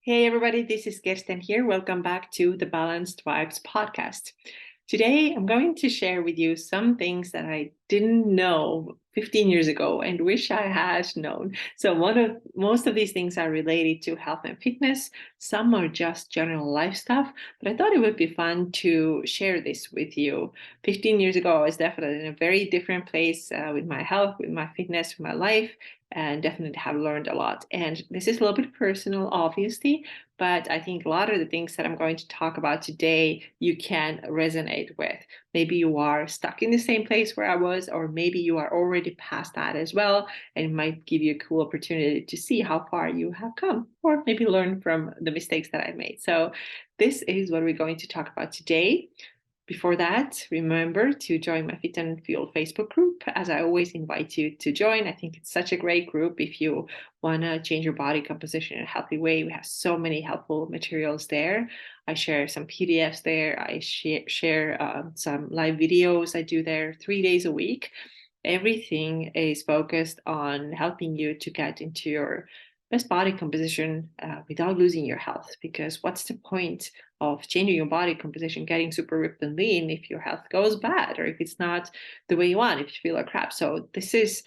Hey everybody, this is Kirsten here. Welcome back to the Balanced Vibes podcast. Today, I'm going to share with you some things that I didn't know 15 years ago and wish I had known. So most of these things are related to health and fitness. Some are just general life stuff, but I thought it would be fun to share this with you. 15 years ago, I was definitely in a very different place with my health, with my fitness, with my life, and definitely have learned a lot. And this is a little bit personal, obviously, but I think a lot of the things that I'm going to talk about today, you can resonate with. Maybe you are stuck in the same place where I was, or maybe you are already past that as well, and it might give you a cool opportunity to see how far you have come, or maybe learn from the mistakes that I made. So this is what we're going to talk about today. Before that, remember to join my Fit and Fuel Facebook group, as I always invite you to join. I think it's such a great group if you want to change your body composition in a healthy way. We have so many helpful materials there. I share some PDFs there. I share some live videos I do there 3 days a week. Everything is focused on helping you to get into your best body composition without losing your health. Because what's the point of changing your body composition, getting super ripped and lean if your health goes bad or if it's not the way you want, if you feel like crap? So this is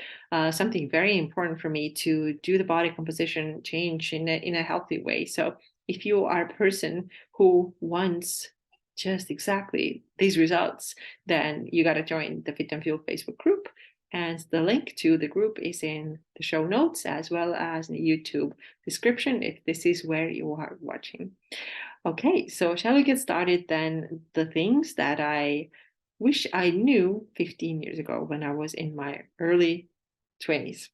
something very important for me to do the body composition change in a healthy way. So if you are a person who wants just exactly these results, then you got to join the Fit and Fuel Facebook group. And the link to the group is in the show notes as well as in the YouTube description if this is where you are watching. Okay, so shall we get started then? The things that I wish I knew 15 years ago when I was in my early 20s.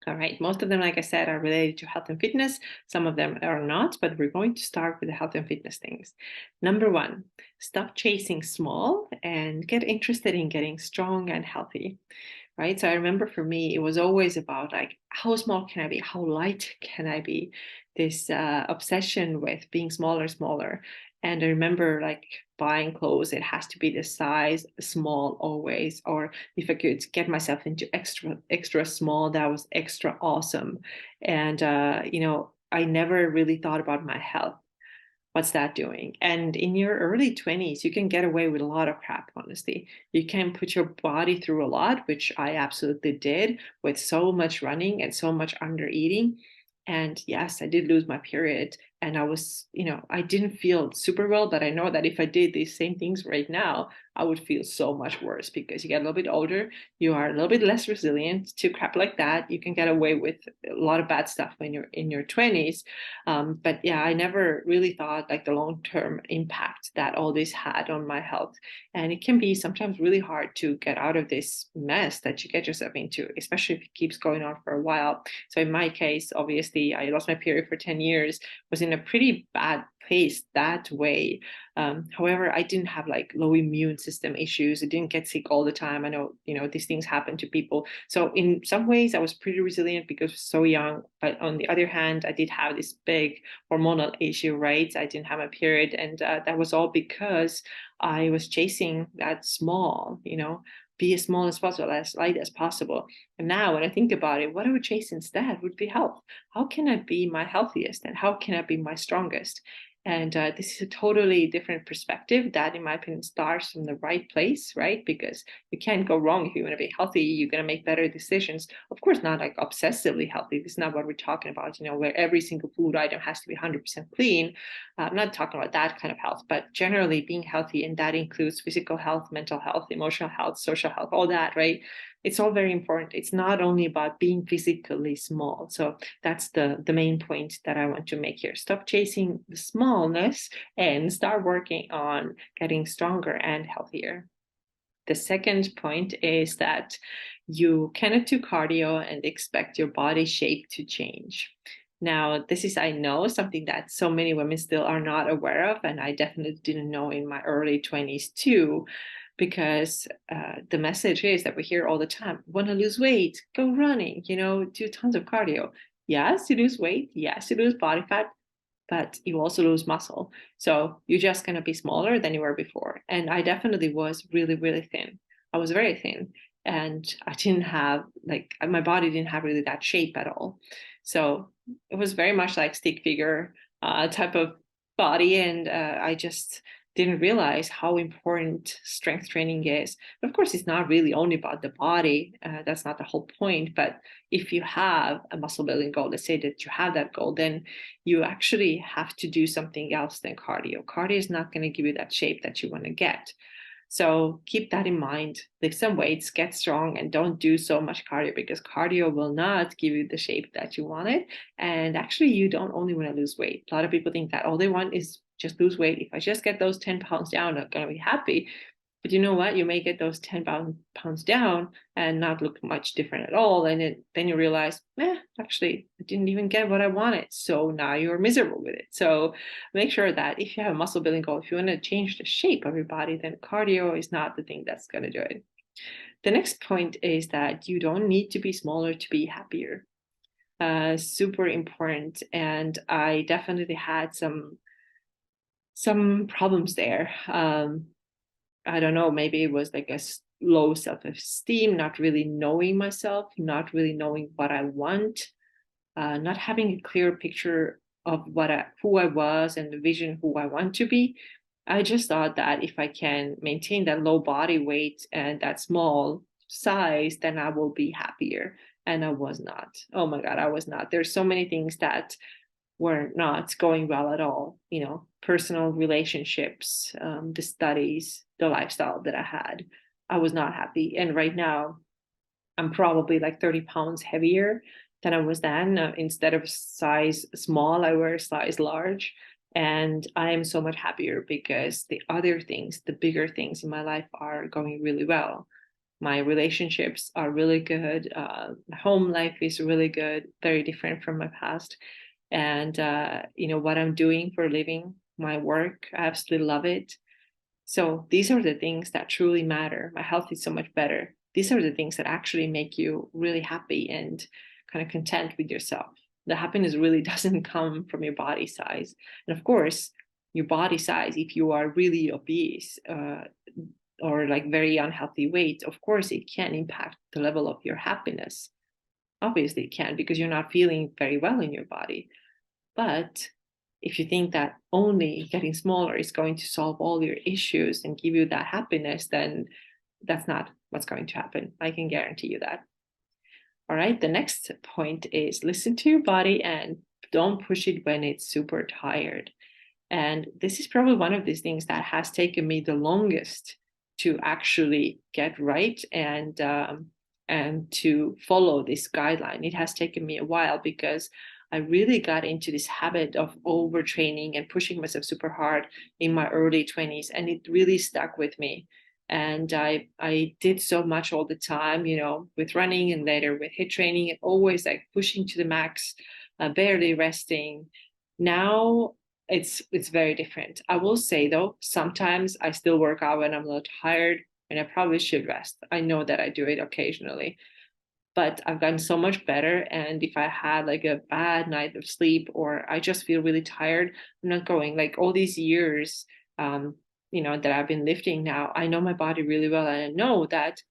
All right, most of them, like I said, are related to health and fitness. Some of them are not, but we're going to start with the health and fitness things. Number one, stop chasing small and get interested in getting strong and healthy. Right. So I remember for me, it was always about like, how small can I be? How light can I be? This obsession with being smaller, smaller. And I remember like buying clothes, it has to be the size small always. Or if I could get myself into extra small, that was extra awesome. And, I never really thought about my health. What's that doing? And in your early 20s, you can get away with a lot of crap, honestly. You can put your body through a lot, which I absolutely did with so much running and so much under eating. And yes, I did lose my period. And I was, I didn't feel super well, but I know that if I did these same things right now, I would feel so much worse because you get a little bit older, you are a little bit less resilient to crap like that. You can get away with a lot of bad stuff when you're in your 20s. But yeah, I never really thought like the long-term impact that all this had on my health. And it can be sometimes really hard to get out of this mess that you get yourself into, especially if it keeps going on for a while. So in my case, obviously, I lost my period for 10 years, was in a pretty bad place that way. However, I didn't have like low immune system issues. I didn't get sick all the time. I know, these things happen to people. So in some ways, I was pretty resilient because I was so young. But on the other hand, I did have this big hormonal issue, right? I didn't have a period. And that was all because I was chasing that small, be as small as possible, as light as possible. And now when I think about it, what I would chase instead would be health. How can I be my healthiest and how can I be my strongest? And this is a totally different perspective that, in my opinion, starts from the right place, right? Because you can't go wrong if you want to be healthy. You're going to make better decisions. Of course, not like obsessively healthy. This is not what we're talking about, where every single food item has to be 100% clean. I'm not talking about that kind of health, but generally being healthy. And that includes physical health, mental health, emotional health, social health, all that, right? It's all very important. It's not only about being physically small. So that's the main point that I want to make here. Stop chasing the smallness and start working on getting stronger and healthier. The second point is that you cannot do cardio and expect your body shape to change. Now, this is, I know, something that so many women still are not aware of, and I definitely didn't know in my early 20s too, because the message is that we hear all the time, want to lose weight, go running, do tons of cardio. Yes, you lose weight. Yes, you lose body fat, but you also lose muscle. So you're just going to be smaller than you were before. And I definitely was really, really thin. I was very thin. And I didn't have, my body didn't have really that shape at all. So it was very much like stick figure. type of body, and I just didn't realize how important strength training is. But of course, it's not really only about the body. That's not the whole point. But if you have a muscle building goal, let's say that you have that goal, then you actually have to do something else than cardio. Cardio is not going to give you that shape that you want to get. So keep that in mind. Lift some weights, get strong, and don't do so much cardio, because cardio will not give you the shape that you wanted. And actually, you don't only want to lose weight. A lot of people think that all they want is just lose weight. If I just get those 10 pounds down, I'm going to be happy. But you know what? You may get those 10 pounds down and not look much different at all. And then you realize, actually, I didn't even get what I wanted. So now you're miserable with it. So make sure that if you have a muscle building goal, if you want to change the shape of your body, then cardio is not the thing that's going to do it. The next point is that you don't need to be smaller to be happier. Super important. And I definitely had some problems there. I don't know, maybe it was like a low self-esteem, not really knowing myself, not really knowing what I want, not having a clear picture of who I was and the vision who I want to be. I just thought that if I can maintain that low body weight and that small size, then I will be happier. And I was not. Oh my God, I was not. There's so many things that were not going well at all, personal relationships, the studies, the lifestyle that I had. I was not happy. And right now, I'm probably like 30 pounds heavier than I was then. Instead of size small, I wear size large. And I am so much happier because the other things, the bigger things in my life are going really well. My relationships are really good. My home life is really good, very different from my past. And what I'm doing for a living, my work, I absolutely love it. So these are the things that truly matter. My health is so much better. These are the things that actually make you really happy and kind of content with yourself. The happiness really doesn't come from your body size. And of course, your body size, if you are really obese or like very unhealthy weight, of course, it can impact the level of your happiness. Obviously, it can, because you're not feeling very well in your body. But if you think that only getting smaller is going to solve all your issues and give you that happiness, then that's not what's going to happen. I can guarantee you that. All right. The next point is listen to your body and don't push it when it's super tired. And this is probably one of these things that has taken me the longest to actually get right and to follow this guideline. It has taken me a while because I really got into this habit of overtraining and pushing myself super hard in my early 20s, and it really stuck with me. And I did so much all the time, with running and later with HIIT training, and always like pushing to the max, barely resting. Now it's very different. I will say though, sometimes I still work out when I'm a little tired and I probably should rest. I know that I do it occasionally, but I've gotten so much better. And if I had like a bad night of sleep or I just feel really tired, I'm not going. Like all these years, that I've been lifting now, I know my body really well. And I know that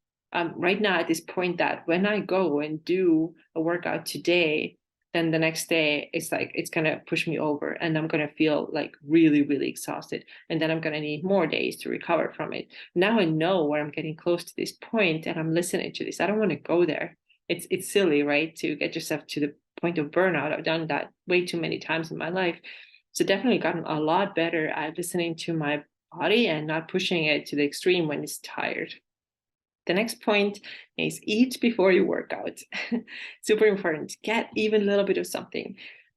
right now at this point that when I go and do a workout today, then the next day it's like it's gonna push me over and I'm gonna feel like really, really exhausted. And then I'm gonna need more days to recover from it. Now I know where I'm getting close to this point and I'm listening to this. I don't want to go there. It's silly, right? To get yourself to the point of burnout. I've done that way too many times in my life. So definitely gotten a lot better at listening to my body and not pushing it to the extreme when it's tired. The next point is eat before you work out. Super important. Get even a little bit of something.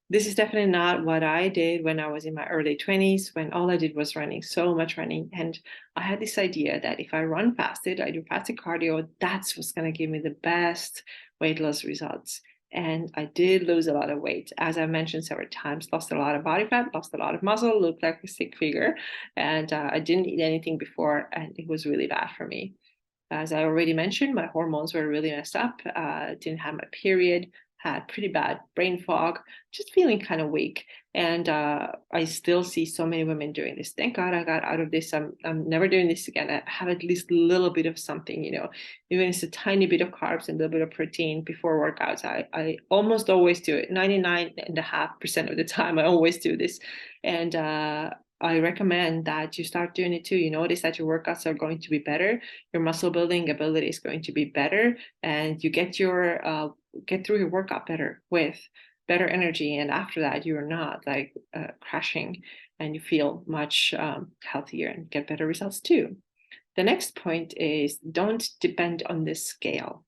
This is definitely not what I did when I was in my early 20s, when all I did was running, so much running. And I had this idea that if I run fasted, I do fasted cardio, that's what's going to give me the best weight loss results. And I did lose a lot of weight. As I mentioned several times, lost a lot of body fat, lost a lot of muscle, looked like a stick figure. And I didn't eat anything before, and it was really bad for me. As I already mentioned, my hormones were really messed up. Didn't have my period, had pretty bad brain fog, just feeling kind of weak. And I still see so many women doing this. Thank God I got out of this. I'm never doing this again. I have at least a little bit of something, even if it's a tiny bit of carbs and a little bit of protein before workouts. I almost always do it. 99.5% of the time, I always do this. And I recommend that you start doing it too. You notice that your workouts are going to be better, your muscle building ability is going to be better, and you get through your workout better with better energy. And after that, you're not like crashing, and you feel much healthier and get better results too. The next point is don't depend on this scale.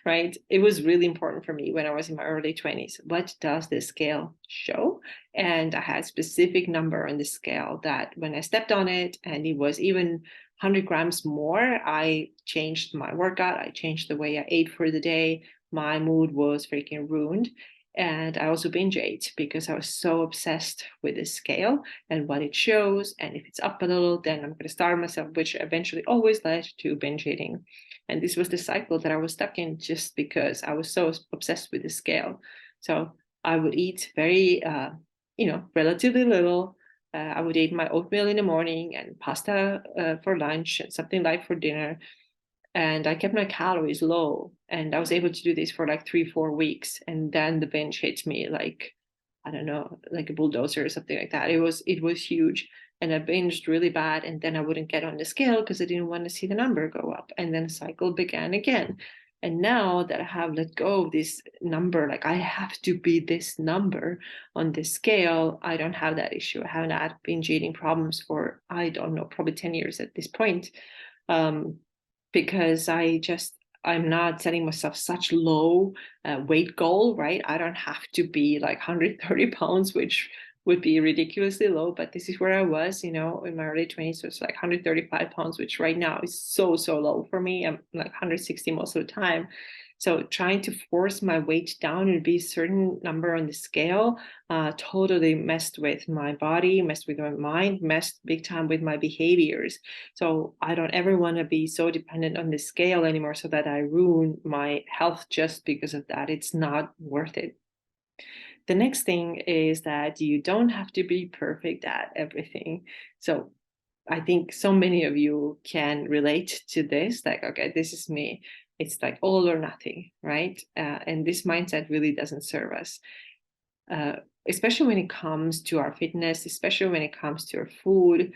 Right? It was really important for me when I was in my early 20s. What does this scale show? And I had a specific number on the scale that when I stepped on it and it was even 100 grams more, I changed my workout. I changed the way I ate for the day. My mood was freaking ruined. And I also binge ate because I was so obsessed with this scale and what it shows. And if it's up a little, then I'm going to starve myself, which eventually always led to binge eating. And this was the cycle that I was stuck in just because I was so obsessed with the scale. So I would eat very, relatively little. I would eat my oatmeal in the morning and pasta for lunch and something light for dinner. And I kept my calories low. And I was able to do this for like 3-4 weeks. And then the binge hit me like, I don't know, like a bulldozer or something like that. It was huge. And I binged really bad. And then I wouldn't get on the scale because I didn't want to see the number go up. And then the cycle began again. And now that I have let go of this number, like I have to be this number on this scale, I don't have that issue. I haven't had binge eating problems for, I don't know, probably 10 years at this point. Because I'm not setting myself such low weight goal, right? I don't have to be like 130 pounds, which would be ridiculously low, but this is where I was, in my early 20s. So it's like 135 pounds, which right now is so, so low for me. I'm like 160 most of the time. So trying to force my weight down and be a certain number on the scale totally messed with my body, messed with my mind, messed big time with my behaviors. So I don't ever want to be so dependent on the scale anymore so that I ruin my health just because of that. It's not worth it. The next thing is that you don't have to be perfect at everything. So I think so many of you can relate to this, like, okay, this is me. It's like all or nothing, right? And this mindset really doesn't serve us, especially when it comes to our fitness, especially when it comes to our food.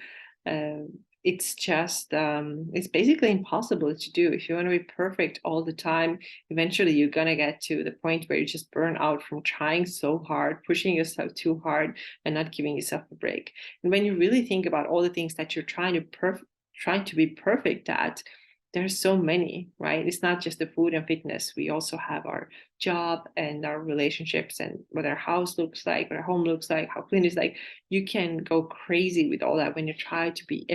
It's just, it's basically impossible to do. If you want to be perfect all the time, eventually you're going to get to the point where you just burn out from trying so hard, pushing yourself too hard, and not giving yourself a break. And when you really think about all the things that you're trying to be perfect at, there's so many, right? It's not just the food and fitness. We also have our job and our relationships and what our house looks like, what our home looks like, how clean it's like. You can go crazy with all that when you try to be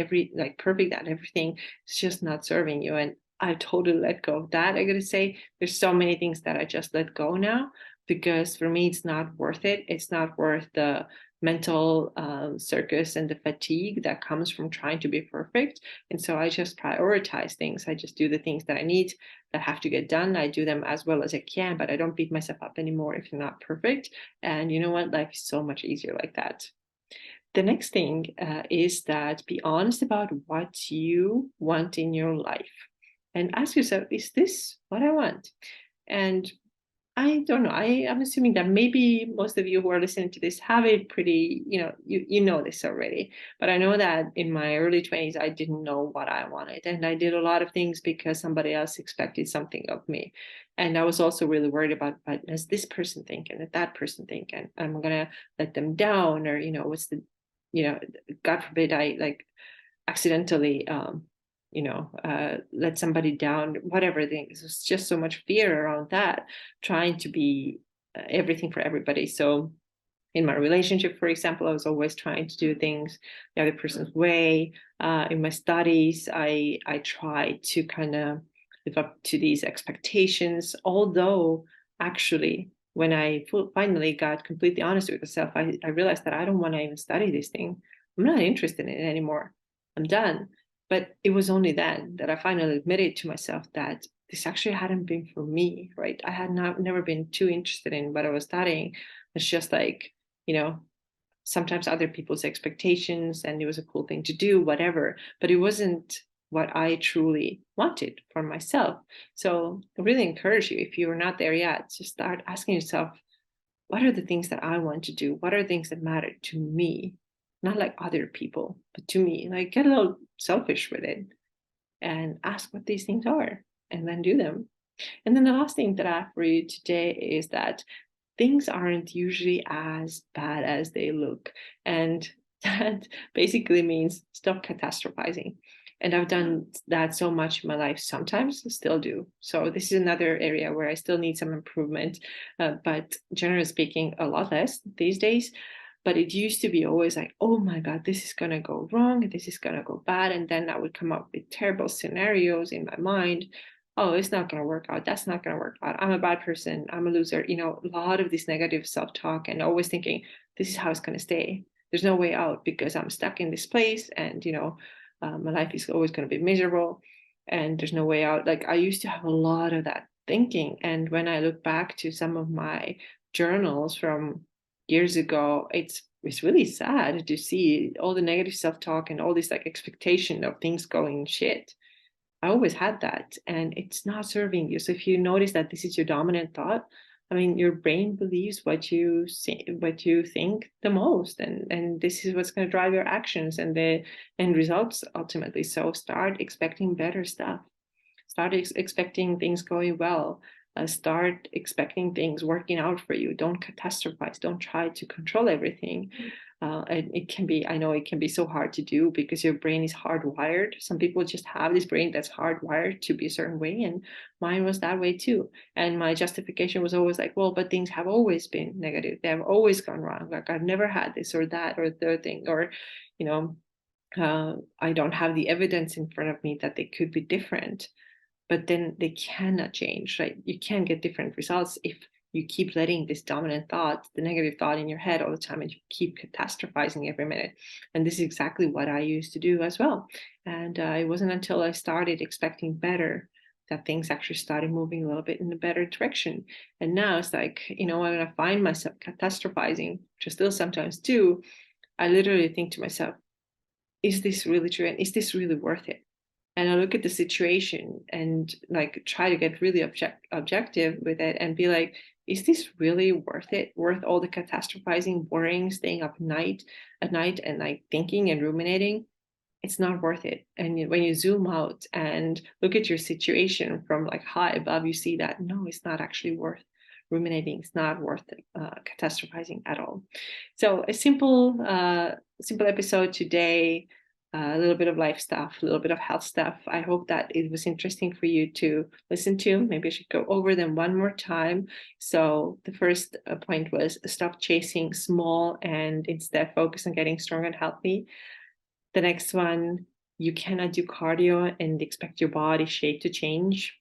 perfect at everything. It's just not serving you. And I totally let go of that. I gotta say, there's so many things that I just let go now because for me, it's not worth it. It's not worth the mental circus and the fatigue that comes from trying to be perfect. And so I just prioritize things. I just do the things that I need that have to get done. I do them as well as I can, but I don't beat myself up anymore if they're not perfect. And you know what? Life is so much easier like that. The next thing is that be honest about what you want in your life and ask yourself, is this what I want? And I don't know. I'm assuming that maybe most of you who are listening to this have it pretty, you know this already. But I know that in my early 20s, I didn't know what I wanted. And I did a lot of things because somebody else expected something of me. And I was also really worried about, what does this person think and that person think? And I'm going to let them down or, what's the, God forbid I like accidentally let somebody down, whatever things. There's just so much fear around that, trying to be everything for everybody. So in my relationship, for example, I was always trying to do things the other person's way. In my studies, I tried to kind of live up to these expectations, although actually when I finally got completely honest with myself, I realized that I don't want to even study this thing. I'm not interested in it anymore. I'm done. But it was only then that I finally admitted to myself that this actually hadn't been for me, right? I had never been too interested in what I was studying. It's just like, you know, sometimes other people's expectations, and it was a cool thing to do, whatever, but it wasn't what I truly wanted for myself. So I really encourage you, if you're not there yet, to start asking yourself, what are the things that I want to do? What are things that matter to me? Not like other people, but to me. Like, get a little selfish with it and ask what these things are and then do them. And then the last thing that I have for you today is that things aren't usually as bad as they look. And that basically means stop catastrophizing. And I've done that so much in my life, sometimes still do. So this is another area where I still need some improvement, but generally speaking, a lot less these days. But it used to be always like, oh my God, this is going to go wrong. This is going to go bad. And then I would come up with terrible scenarios in my mind. Oh, it's not going to work out. That's not going to work out. I'm a bad person. I'm a loser. You know, a lot of this negative self-talk and always thinking, this is how it's going to stay. There's no way out because I'm stuck in this place. And, my life is always going to be miserable and there's no way out. Like, I used to have a lot of that thinking. And when I look back to some of my journals from years ago, it's really sad to see all the negative self-talk and all this like expectation of things going shit. I always had that, and it's not serving you. So if you notice that this is your dominant thought, I mean, your brain believes what you say, what you think the most, and this is what's going to drive your actions and the end results ultimately. So start expecting better stuff. Start expecting things going well. Start expecting things working out for you. Don't catastrophize. Don't try to control everything. And it can be, I know it can be so hard to do because your brain is hardwired. Some people just have this brain that's hardwired to be a certain way, and mine was that way too. And my justification was always like, well, but things have always been negative. They have always gone wrong. Like, I've never had this or that or the thing, or, you know, I don't have the evidence in front of me that they could be different. But then they cannot change, right? You can't get different results if you keep letting this dominant thought, the negative thought in your head all the time, and you keep catastrophizing every minute. And this is exactly what I used to do as well. And it wasn't until I started expecting better that things actually started moving a little bit in a better direction. And now it's like, when I find myself catastrophizing, which I still sometimes do, I literally think to myself, is this really true? And is this really worth it? And I look at the situation and like try to get really objective with it and be like, is this really worth it? Worth all the catastrophizing, worrying, staying up at night and like thinking and ruminating? It's not worth it. And when you zoom out and look at your situation from like high above, you see that no, it's not actually worth ruminating. It's not worth catastrophizing at all. So a simple episode today, a little bit of life stuff, a little bit of health stuff. I hope that it was interesting for you to listen to. Maybe I should go over them one more time. So the first point was stop chasing small and instead focus on getting strong and healthy. The next one, you cannot do cardio and expect your body shape to change,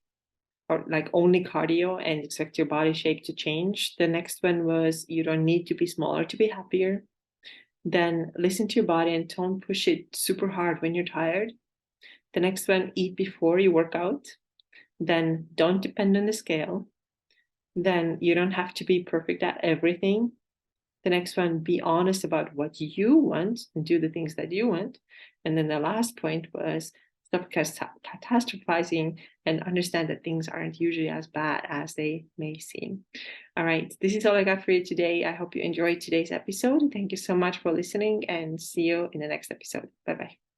or like only cardio and expect your body shape to change. The next one was you don't need to be smaller to be happier. Then listen to your body and don't push it super hard when you're tired. The next one, eat before you work out. Then don't depend on the scale. Then you don't have to be perfect at everything. The next one, be honest about what you want and do the things that you want. And then the last point was stop catastrophizing and understand that things aren't usually as bad as they may seem. All right, this is all I got for you today. I hope you enjoyed today's episode. Thank you so much for listening and see you in the next episode. Bye-bye.